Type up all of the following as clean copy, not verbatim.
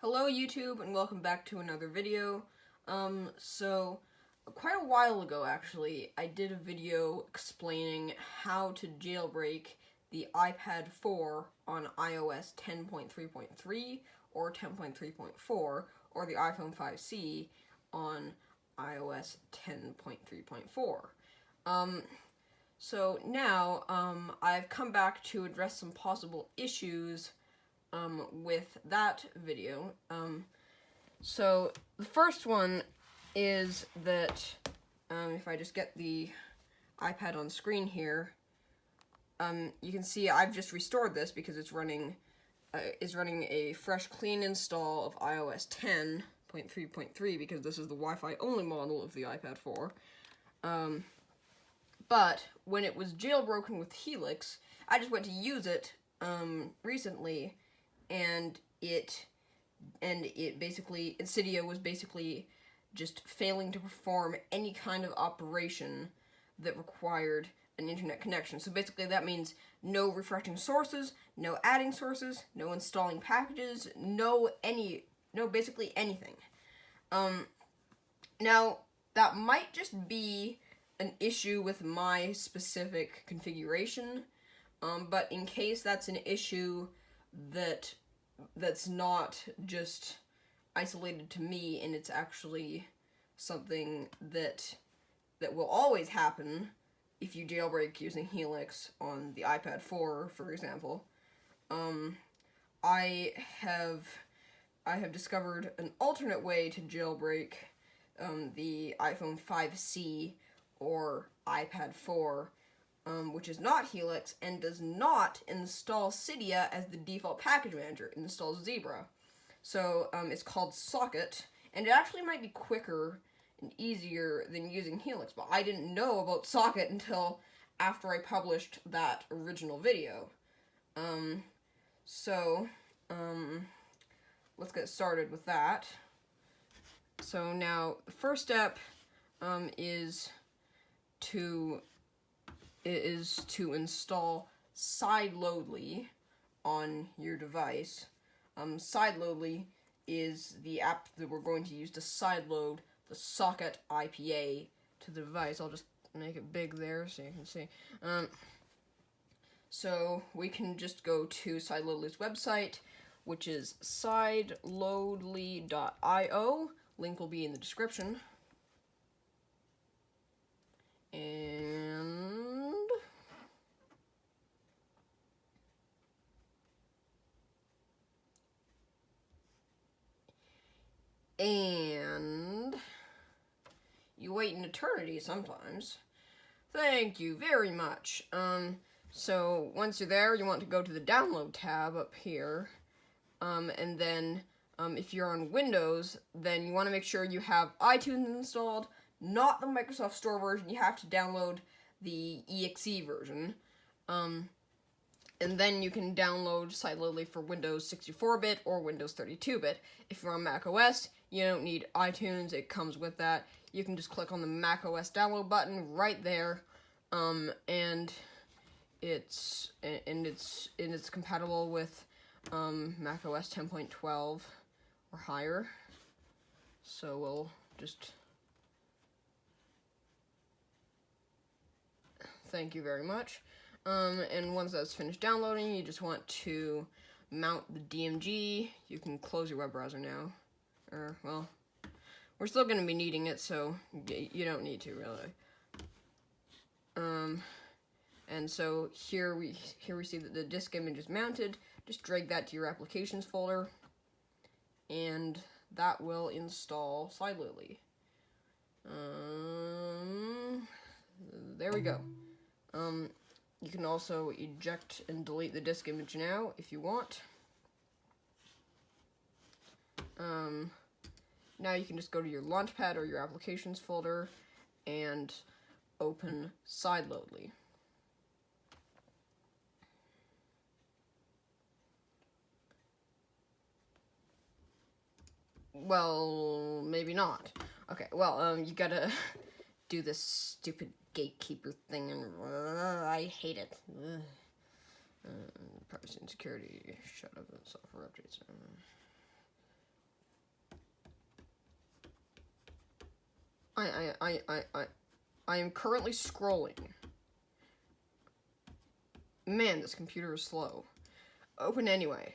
Hello YouTube and welcome back to another video. So quite a while ago actually, I did a video explaining how to jailbreak the iPad 4 on iOS 10.3.3 or 10.3.4 or the iPhone 5C on iOS 10.3.4. So now I've come back to address some possible issues with that video. So the first one is that if I just get the iPad on screen here, you can see I've just restored this because it's running a fresh, clean install of iOS 10.3.3 because this is the Wi-Fi only model of the iPad 4. But when it was jailbroken with Helix, I just went to use it recently. And Cydia was basically just failing to perform any kind of operation that required an internet connection. So basically that means no refreshing sources, no adding sources, no installing packages, basically anything. Now that might just be an issue with my specific configuration, but in case that's an issue that's not just isolated to me and it's actually something that will always happen if you jailbreak using Helix on the iPad 4, for example, I have discovered an alternate way to jailbreak the iPhone 5C or iPad 4, which is not Helix and does not install Cydia as the default package manager. It installs Zebra. So it's called Socket, and it actually might be quicker and easier than using Helix, but I didn't know about Socket until after I published that original video. Let's get started with that. So now the first step is to install Sideloadly on your device. Sideloadly is the app that we're going to use to sideload the socket IPA to the device. I'll just make it big there so you can see. So we can just go to Sideloadly's website, which is socket-jb.app. Link will be in the description. And you wait an eternity sometimes. Thank you very much. So once you're there, you want to go to the download tab up here. And then if you're on Windows, then you want to make sure you have iTunes installed, not the Microsoft Store version. You have to download the EXE version. And then you can download Sideloadly for Windows 64-bit or Windows 32-bit. If you're on macOS, you don't need iTunes. It comes with that. You can just click on the macOS download button right there, and it's compatible with macOS 10.12 or higher. So we'll just thank you very much. And once that's finished downloading, you just want to mount the DMG. You can close your web browser now. Well, we're still going to be needing it, so you don't need to, really. And so here we see that the disk image is mounted. Just drag that to your applications folder, and that will install Sideloadly. There we go. You can also eject and delete the disk image now if you want. Now you can just go to your Launchpad or your applications folder and open Sideloadly. Well, maybe not. Okay, well, you gotta do this stupid gatekeeper thing, and I hate it. Privacy and security, shut up, software updates. I am currently scrolling. Man, this computer is slow. Open anyway.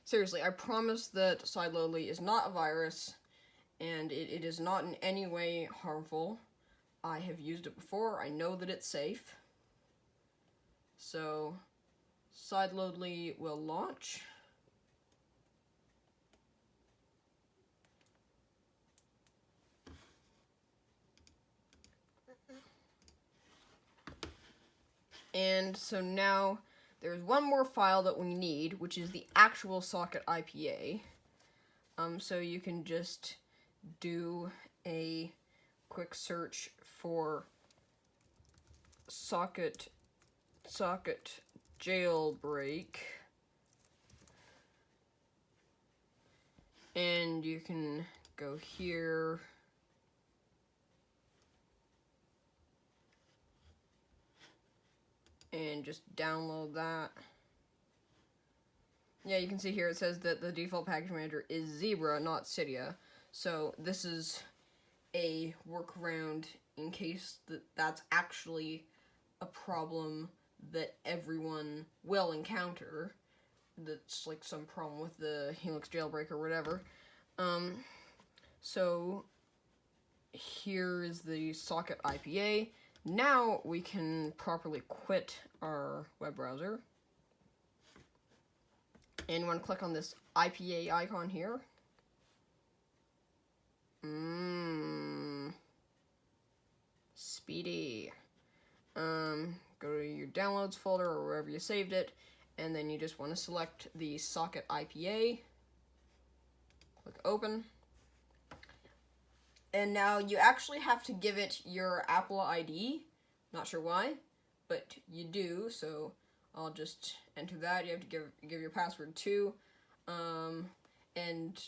Seriously, I promise that Sideloadly is not a virus, and it is not in any way harmful. I have used it before. I know that it's safe. So, Sideloadly will launch. And so now there's one more file that we need, which is the actual socket IPA. So you can just do a quick search for socket jailbreak, and you can go here. And just download that. Yeah, you can see here it says that the default package manager is Zebra, not Cydia. So this is a workaround in case that's actually a problem that everyone will encounter. That's like some problem with the Helix jailbreak or whatever. So here is the socket IPA. Now we can properly quit our web browser. And you want to click on this IPA icon here. Speedy. Go to your downloads folder or wherever you saved it, and then you just want to select the socket IPA. Click open. And now you actually have to give it your Apple ID. Not sure why, but you do, so I'll just enter that. You have to give your password too. And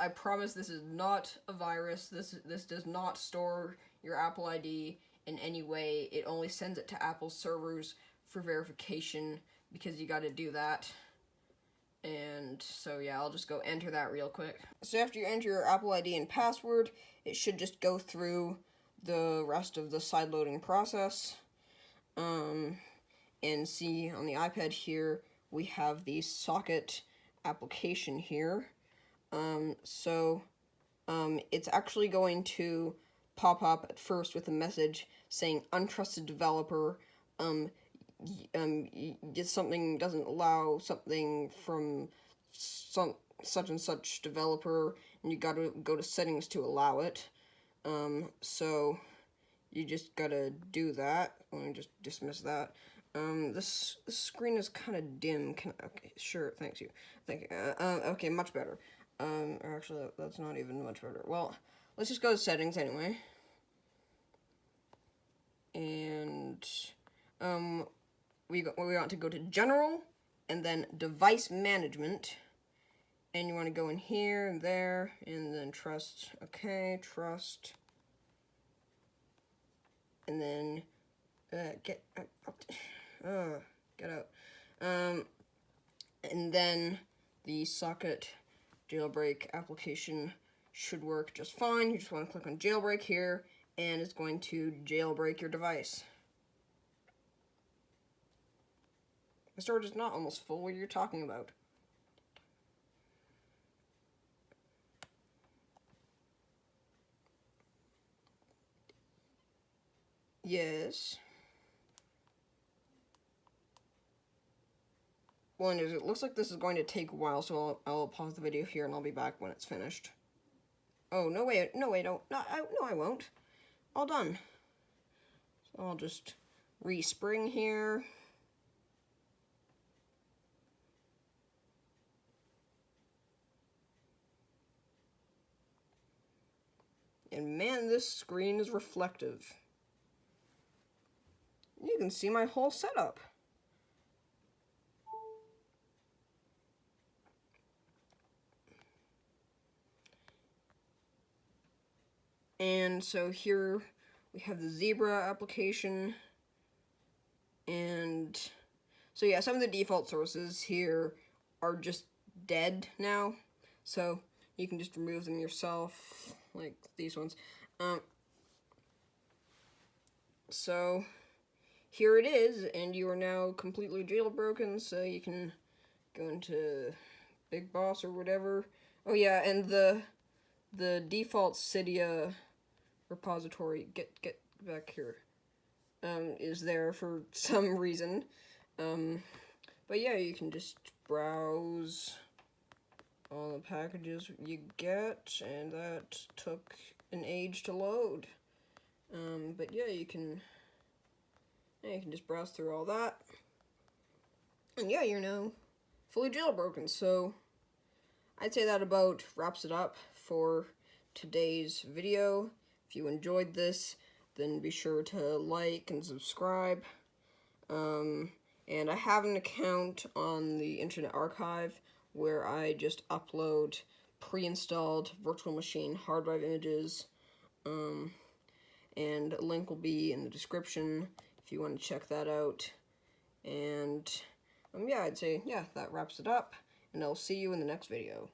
I promise this is not a virus. This does not store your Apple ID in any way. It only sends it to Apple's servers for verification, because you gotta do that. And so yeah, I'll just go enter that real quick. So after you enter your Apple ID and password, it should just go through the rest of the side loading process. And see on the iPad here, we have the socket application here. It's actually going to pop up at first with a message saying untrusted developer. Something doesn't allow something from such and such developer, and you gotta go to settings to allow it. So you just gotta do that. Let me just dismiss that. This screen is kind of dim. Okay, sure, thank you. Okay, much better. Actually, that's not even much better. Well, let's just go to settings anyway. And, we want to go to general, and then device management. And you want to go in here and there, and then trust. Okay, trust. And then, get out. And then the socket jailbreak application should work just fine. You just want to click on jailbreak here, and it's going to jailbreak your device. The storage is not almost full. What are you talking about? Yes. One is, it looks like this is going to take a while, so I'll pause the video here and I'll be back when it's finished. Oh, no way, I won't. All done. So I'll just respring here. And man, this screen is reflective. You can see my whole setup. And so here we have the Zebra application, and so yeah, some of the default sources here are just dead now, so you can just remove them yourself, like these ones. So here it is, and you are now completely jailbroken, so you can go into Big Boss or whatever. Oh yeah, and the default Cydia repository, get back here, is there for some reason. But yeah, you can just browse all the packages you get, and that took an age to load. But yeah, you can just browse through all that. And yeah, you're now fully jailbroken. So I'd say that about wraps it up for today's video. If you enjoyed this, then be sure to like and subscribe. And I have an account on the Internet Archive where I just upload pre-installed virtual machine hard drive images. And a link will be in the description if you want to check that out. And yeah, I'd say, yeah, that wraps it up, and I'll see you in the next video.